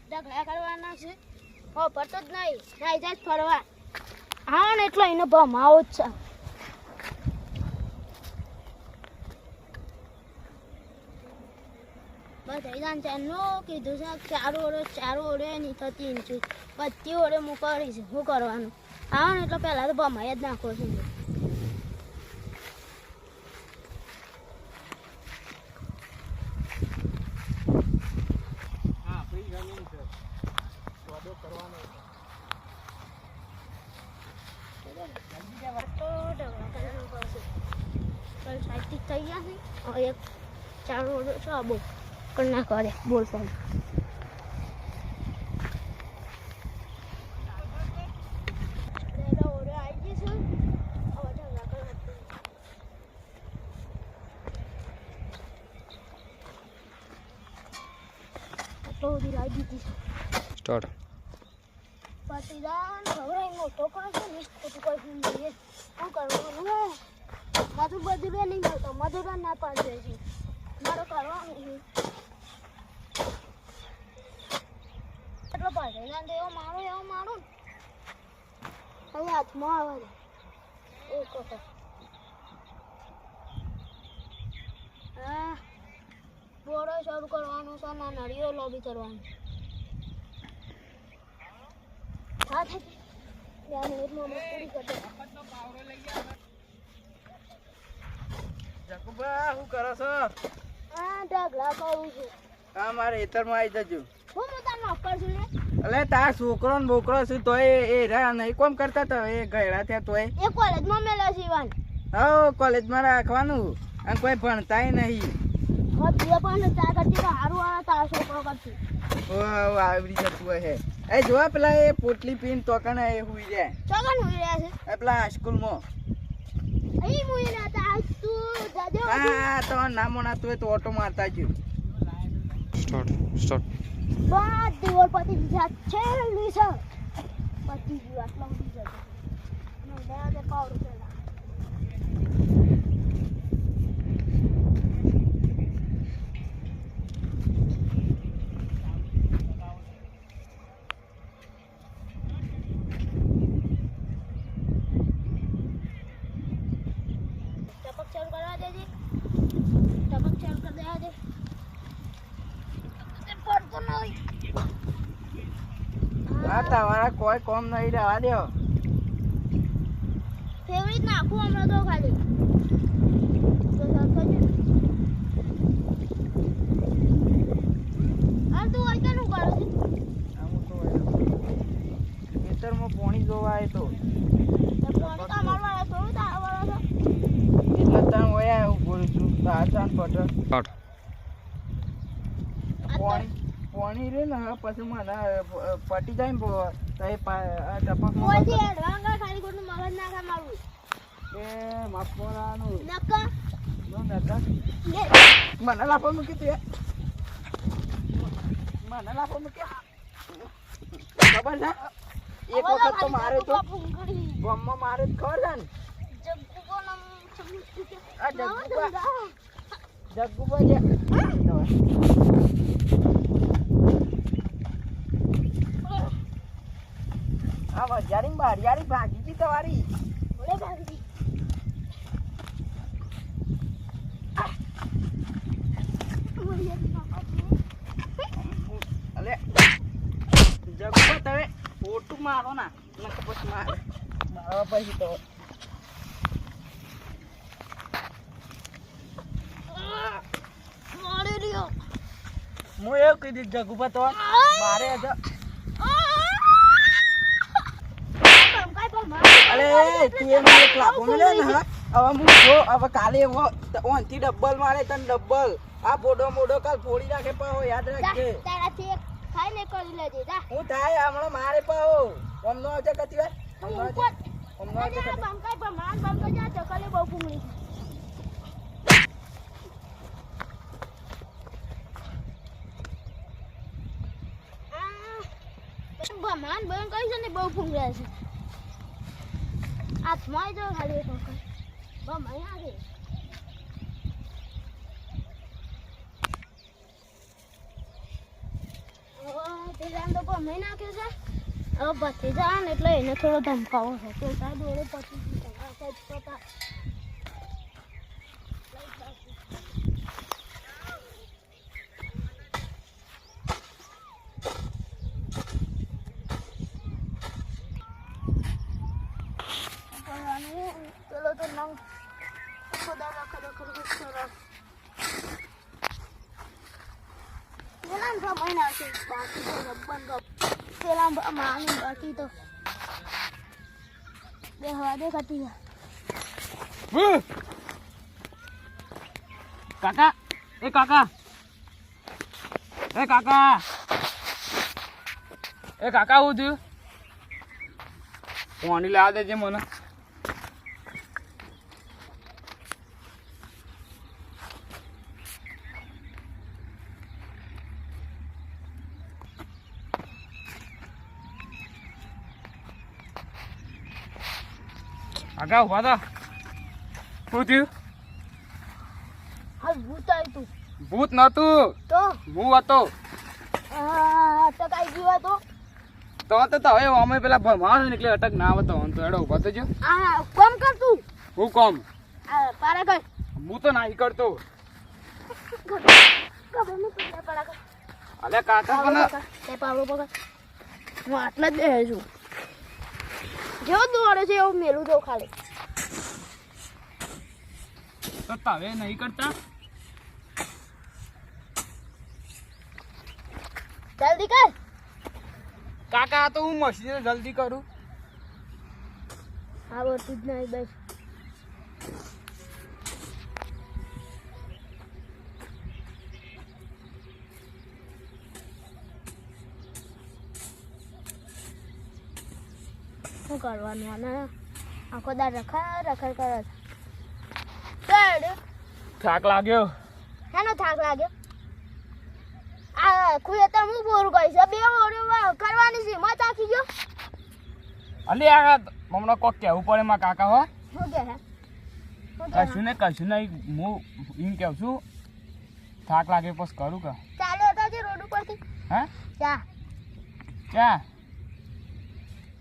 ઢગલા કરવાના છે હો પડતો જ નહીં જાય જાય ફરવા હા ને એટલો એને ભમાવો જ છે બસ એદાન ચારનો કીધું છે ચારો ઓળે નહીં થતી ઇંચું બધી ઓળે હું કરીશ શું કરવાનું હા ને એટલે પહેલાં તો ભમાઈ જ નાખો છું થઈ ગયા છે એક ચારો ઓળો છે બહુ પણ ના કરે બોલ સાહેબ સ્ટાર્ટ પતિદાન ખબર મોટો કરો છે ને ખોટું કોઈ જોઈએ શું કરવાનું મધુર બધું નહીં મળતો મધુર ના પાડે છે મારો કરવાનું એટલો પતિદાન તો એવો મારું હવે હાથમાં આવે એક વખત હા બોરો શરૂ કરવાનું છે ના નળીઓ લોબી કરવાનું હા થઈ યાર એટલું અમે પૂરી કરતો જકુબા શું કરો છો હા ઢગલા કરું છું હા મારે ખેતરમાં આવી જજો હું તાર નોકર છું ને એટલે તાર છોકરો ને બોકરો છું તોય એ રહ્યા નહીં કોમ કરતા તો એ ગયડા થયા તોય એ કોલેજમાં મેલો સીવાન હા કોલેજમાં રાખવાનું અને કોઈ ભણતાય નહીં હવે પણ ચા કરતી તો સારું આવે તારો છોકરો કરતી આવડી જતું હે એ જોવા પેલા એ પોટલી પીને તોકણે એ હુઈ જાય ચોગન હોઈ રહ્યા છે એ પેલા સ્કૂલમાં અહીં મુઈ ના તા તું જાજો હા તો નામો ના તું તો ઓટો મારતા જ સ્ટાર્ટ બાદ દિવસ પતિ દીધા છેલ્લી છે પતિ દીધું આટલા ઉડી જતો નો દે પાવર ચલા હા તમારા કોઈ કોમ નહીં રહેવા દો ફેવરિટ નાખું હમણાં તો ખાલી તો સરખો છે આ તું હોય કેનું કરો છે આમ તો ખેતરમાં પાણી જોવા આવે તો પાણી કામર વાળા થોડું તારા વાળા છે એટલે તને હોય એવું બોલું છું આસાન પટર સ્ટાર્ટ પાણી રે ને પછી મને પટી જાય ને તો એ ટપક કોઈ એડવાંગા ખાલી કોનું મગજ નાખા મારું એ માપોરાનું નકા નો નકા મને લાફો મૂકી તું મને લાફો મૂકી ખબર છે એક વખત તો મારે તો ગમમાં મારે જ ખબર છે ને જગ્ગુ નામ આ જગ્ગુબા જે આ વજારી બારિયારી ભાગી ગઈ તમારી ઓલે ભાગી અલે જગ્ગુબા તમે ફોટું મારો ના પછી મારવા પછી તો મારી રહ્યો હું એવું કહી દીધું જગ્ગુબા તો મારે અલે તું એ મને ક્લાપો મળ્યો ને હવે હું જો હવે કાલે ઓનથી ડબલ મારે તને ડબલ આ બોડો મોડો કાલ ફોડી નાખે પાહો યાદ રાખજે તારાથી એક થાય ને કરી લેજે જા હું થાય હમણાં મારે પાહો ઓમનો આવજે કતી વાર ઓમનો આવજે બંકાઈ પર માન બંકાઈ જા ચકલે બહુ ફૂંગણી માન બંકાઈ છે ને બહુ ફૂંગળ્યા છે હાથમાં જો ખાલી એક વખત બમાઈ આવે તે કાયમ તો ગમે નાખ્યો છે હવે ભત્રીજા ને એટલે એને થોડો ધમકાવો છે તો તાર દોડે પછી પતા ચલો તો નામ ખુદા રાખો ખરો પેલા સમય નાખી બાકી તો રબ્બન ગપ પેલા માની બાકી તો બે હવા દે કાટી કાકા એ કાકા એ કાકા એ કાકા હું થયું પાણી લાવ દેજે મને કાકા ઉભા થા શું થયું હાલ ભૂત આવી તું ભૂત નતું તો હું હતો અટક આવી ગયો તો તો હવે અમે પેલા ભમાવે ને એટલે અટક ના આવતો તો એડો ઉભા થજો કોમ કર તું હું કોમ પારા કર હું તો નહીં કરતો ખબર નહીં પારા કર અલે કાકા પણ તે પાવડો પકડ હું આટલા જ બેહે છું જેવો દોડે છે એવું મેલું દો ખાલી તો તમે નહીં કરતા જલ્દી કર કાકા તો હું મશીને જલ્દી કરું આવડતું જ નહીં બસ શું કરવાનું અને આખો દાડ રખડ કરે છે થાક લાગ્યો શાનો થાક લાગ્યો આ ખુએતર હું બોર ગઈ છે બે ઓર કરવાની છે મત આખી ગયો અલી આ હમણાં કોક કહેવું પડે માં કાકા હો શું કે હે કશું નહીં હું એમ કહું છું થાક લાગે પછી કરું કે ચાલે હતા જે રોડ ઉપરથી હે ચા ચા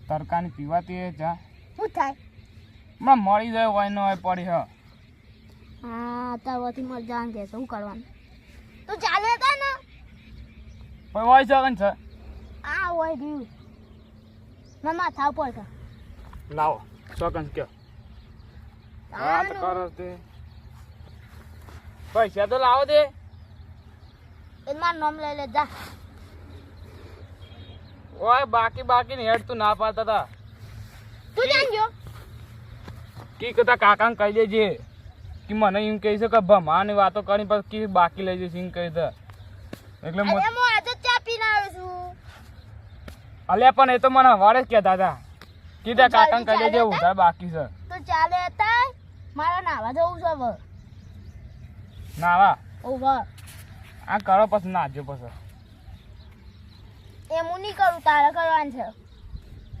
તરકાની પીવાતી હે ચા શું થાય હમણાં મળી જાય હોય ન હોય પડી હ હા તારવાથી મર જાન કે શું કરવાનું તું ચાલે હતા ને કોઈ હોય છે કન છે આ હોય ગયું ના માથા ઉપર છે લાવો સોકન કયો વાત કરો તે પૈસા તો લાવો દે એ મારું નામ લઈ લે જા ઓય બાકી ને હેડ તું ના પાડતા હતા તું જાન ગયો કી કતા કાકાને કહી દેજે કે મને એમ કહી છે કે ભમાની વાતો કરી પછી કી બાકી લઈ જઈશ એમ કહી દે એટલે અરે હું આજે ચા પીને આવ્યો છું અલ્યા પણ એ તો મને હવારે જ કહેતા હતા કીધા કાકાને કહી દેજે ઉધાર બાકી છે તું ચાલે હતા મારે નાવા જવું છે હવે નાવા ઓવર આ કરો પછી નાજો પછી એમ હું નહીં કરું તારે કરવાનું છે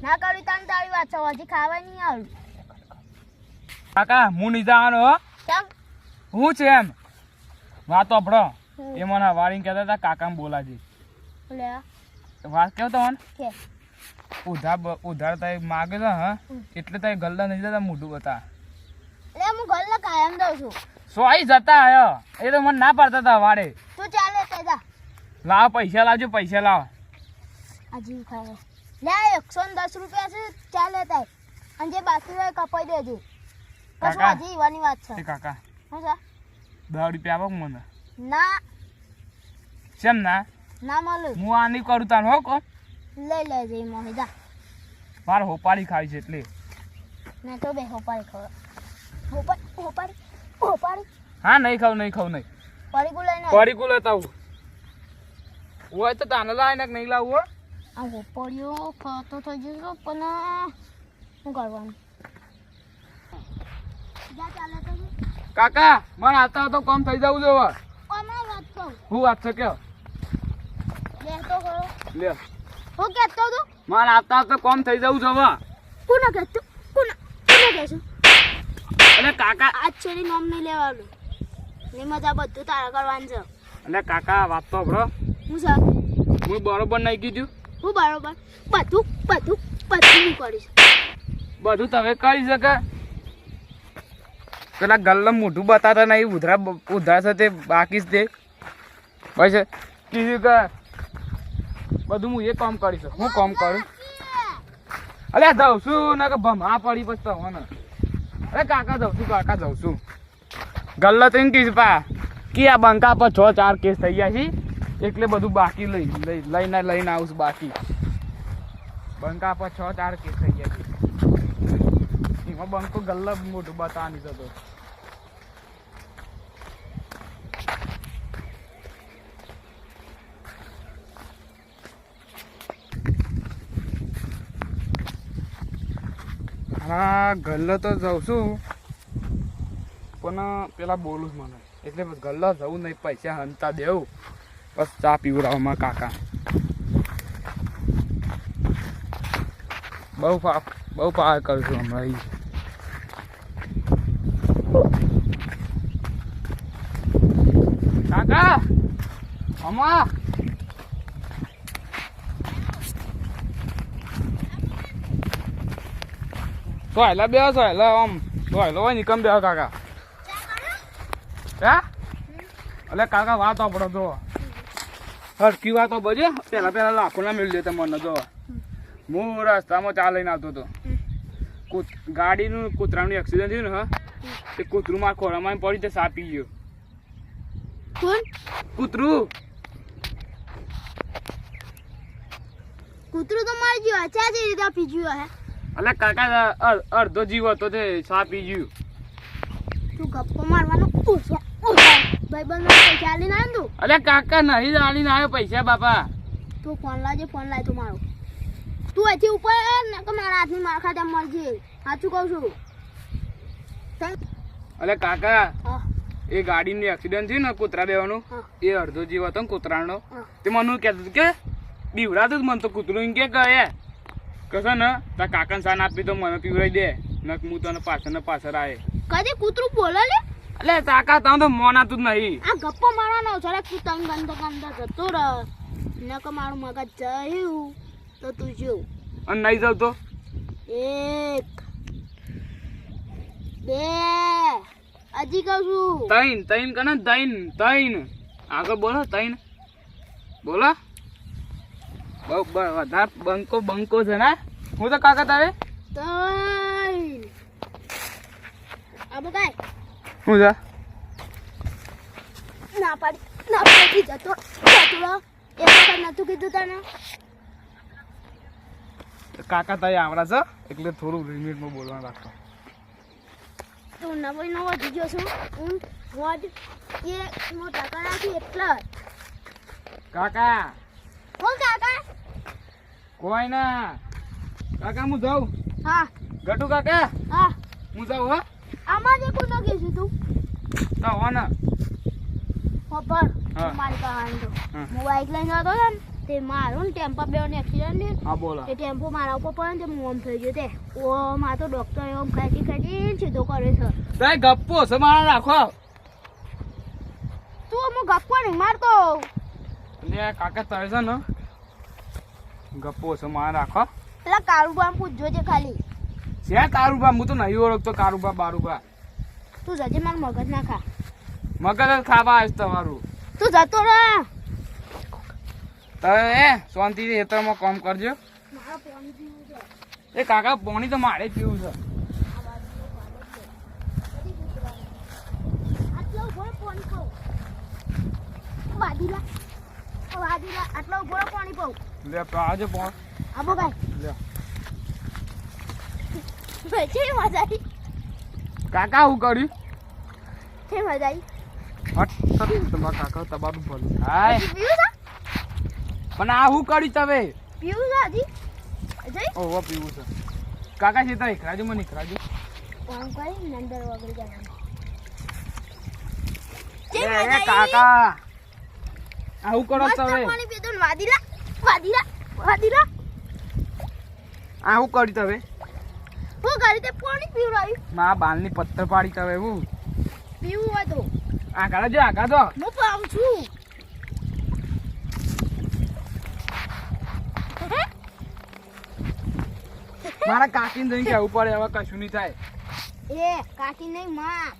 ના કરું તારે તારી વાત છે હજી ખાવા નહીં આવ્યું કાકા હું નહીં જવાનો હો કેમ હું છે એમ વાત આપણો એ મને વાળીને કહેતા હતા કાકાને બોલાજી લે વાત કેવું તમને કે ઉધાર તાઈ માગે છે હા એટલે તાઈ ગલ્લા નહીં જતા મોઢું બતા લે હું ઘર કાયમ દઉં છું સોઈ જતા આયો એ તો મને ના પાડતા હતા વાડે તું ચાલે તે જા લાવ પૈસા લાવજો પૈસા લાવ હજી ખાય લે 110 રૂપિયા છે ચાલે તાય અને જે બાકી હોય કપાઈ દેજો પછી કાકા. હજી ઈવાની વાત છે એ કાકા શું છે 10 રૂપિયા આપો મને ના કેમ ના ના મળે હું આ નહીં કરું તાન હો કો લઈ લેજે મોહી જા મારે હોપાળી ખાવી છે એટલે મેં તો બે હોપારી ખબર હોપારી હા નહીં ખાવ નહીં પડી ગુલાઈ ના પડી કુલ હતા હોય તો તાને લાય ને નહીં લાવું હો આ હોપારીઓ ખાતો થઈ જશે પણ શું કરવાનું જા ચાલે તો કાકા મને આવતા તો કમ થઈ જવું જોવે હમણાં વાત કહું હું વાત છે કે લે તો કરો લે હું કહેતો હતો મારે આવતા તો કમ થઈ જવું જોવે કોને કહેતો કોને કહેશું એટલે કાકા આજ છેડી નામ નહીં લેવાનું ને મજા બધું તારા કરવાનું છે એટલે કાકા વાત તો બ્રો હું છે હું બરોબર નહીં કીધું હું બરોબર બધું બધું બધું હું કરીશ. બધું તમે કરી શકે. પેલા ગલ્લમ મોઢું બતાતા નહીં ઉધરા છે તે બાકી જ તે પછી કીધું કે બધું હું એ કામ કરીશ. હું કામ કરું અલ્યા જાઉં છું ને કે ભમા પડી પછી તમને અરે કાકા જાઉં છું કાકા જાઉં છું. ગલ્લો તો એમ કીધું પા કે આ બંકા પર 6-4 કેસ થઈ ગયા છે એટલે બધું બાકી લઈને આવું છું. બાકી બંકા પર 6-4 કેસ થઈ ગયા છે એમાં બંકો ગલ્લા મોટું બતાવવાની જતો. હા ગલ્લો તો જાઉં છું પણ પેલા બોલું મને એટલે ગલ્લો જવું નહીં. પૈસા હંતા દેવું બસ ચા પીવડાવવામાં કાકા. બહુ પાર કરું છું હમણાં. કાકા અમા સોયલા બે સોયલા આમ સોયલો હોય નિકમ બે કાકા. હે અલે કાકા વાત આપડો જો હરકી વાતો બજે પેલા લાખો ના મેળ દેતા મને જો. હું રસ્તામાં ચા લઈને આવતો હતો ગાડીનું કૂતરાનું એક્સિડન્ટ થયું ને હા તે કૂતરું મારા ખોરામાં પડી તે સાપી ગયો. કૂતરું કૂતરું તો મારી ગયું ચા જે રીતે આપી ગયું હે. અલે કાકા અડધો જીવ હતો તે સાપી ગયું. તું ગપ્પો મારવાનો ભાઈબંધ પૈસા લઈને આવ્યો તું. અલે કાકા નહીં આલીને આવ્યો પૈસા બાપા. તું ફોન લાવજે ફોન લાવ તું મારો. તું અહીંથી ઉપર ને કે મારા હાથની માર ખાતે મળજે. સાચું કહું છું. અલે કાકા હા એ ગાડીનું એક્સિડન્ટ થયું ને કૂતરા દેવાનું એ અડધો જીવ હતો ને કૂતરાનો તે મને કહેતું કે બીવડાતું જ મને તો કૂતરું એમ કે કશે ને તાર કાકાને સાન આપી તો મને પીવડાવી દે નક હું તને પાછળ ને પાછળ આવે. કદી કૂતરું બોલે લે એટલે કાકા તમે તો મોનાતું જ નહીં. આ ગપ્પો મારવાનો છે તું તંગ ગંદો ગંદો જતો રહ ને કે મારું મગજ જયું તો તું જો અને નહીં જાવ તો 1 2 હજી કહું છું તૈન કને તૈન આગળ બોલો તૈન બોલો. બહુ વધારે બંકો છે ને હું તો કાકા તારે આબો કાય શું છે ના પાડી જતો એ વખત નતું કીધું તને કાકા તારે આવડા છે એટલે થોડું લિમિટમાં બોલવાનું રાખો. તું નવો વધી ગયો છું હું વોટ એ મોટા કરાથી એટલે કાકા કોણ કાકા કોઈ ના કાકા હું જાઉં. હા ગટુ કાકા હા હું જાઉં હો. આમાં જે કોનો કહેશું તું તો હો ને ખબર હા. મારી કહાની તો હા. હું બાઈક લઈને જતો હતો ને તે મારું ને ટેમ્પા બેને એક્સિડન્ટ થયું. હા બોલો. એ ટેમ્પો મારા ઉપર પડે ને તે હું આમ થઈ ગયો તે ઓ માં તો ડોક્ટર એમ ખાટી સીધો કરે છે. તાય ગપ્પો છે મારા રાખો. તું હું ગપ્પો નહીં મારતો. એટલે કાકા તારે છે ને ગપ્પો છે મારા રાખો. પેલા કારુબા પૂછજો છે ખાલી છે કારુબા હું તો નહીં ઓળખતો કારુબા બારુબા. તું જજે મારું મગજ ના ખા. મગજ જ ખાવા આવીશ તમારું. તું જતો રહે. તમે શાંતિથી ખેતરમાં કામ કરજો. મારા પાણી પીવું છે. એ કાકા પાણી તો મારે જ પીવું છે. આટલો ઉભો પાણી પાઉં વાદીલા આટલો ઉભો પાણી પાઉં. લે આવજો પાણી. આબો ગાય લે છે મજા આવી. કાકા હું કર્યું છે મજા આવી. હટ તમારા કાકા તમારું ભલું થાય. પીવું છે પણ આ હું કર્યું તમે પીવું છે હજી જઈ ઓહો પીવું છે. કાકા છે તો એકરાજુ મને એકરાજુ. કામ કરી અંદર વગડી જવાનું. એ કાકા આવું કરો મસ્ત તમે. પાણી પીધું ને વાદીલા આવું કર્યું તમે. હું ઘરે તે પાણી પીવડાવ્યું. મારા બાલની પથ્થર પાડી તમે એવું પીવું હોય તો આગળ જો આગળ જો. હું પાઉં છું. હે મારા કાકીને જઈને કહેવું પડે હવે કશું નહીં થાય. એ કાકી નહીં માં.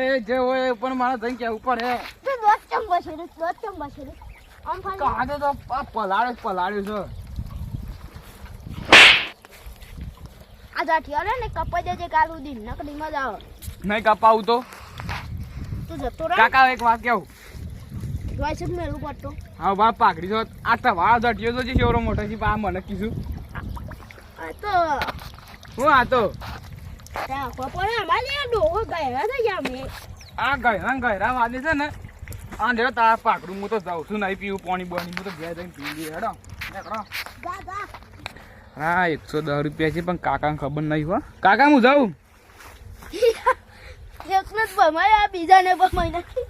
એ જે હોય એ પણ મારા જઈને કહેવું પડે. તો દોત ચંબો છે દોત ચંબો છે આમ ફાડી કાંદો તો આ પલાળ્યો છે. આ જાઠિયા રે ને કપાઈ દેજે કાલ સુધી નકડી મજા આવે. નહીં કપાવું તો તું જતો રહે કાકા એક વાત કેવું. જોઈ છે મેલું પડતો. હા બાપ પાઘડી છો આ તમારા દટિયો તો જે શેવડો મોટો છે આ મને કીધું. આ તો હું આ તો ત્યાં કપડે અમારે ડોહો ગયા થઈ ગયા અમે. આ ગયરા વાદે છે ને આ લેવો તારા પાકડું હું તો જાઉં છું નહીં પીવું પાણી બોણી હું તો ઘેર જઈને પી લઈએ હેડો નીકળો. જા જા હા 110 રૂપિયા છે પણ કાકાને ખબર નહીં હો. કાકા હું જાઉં. એકને જ ભમાય આ બીજાને ભમાય નથી.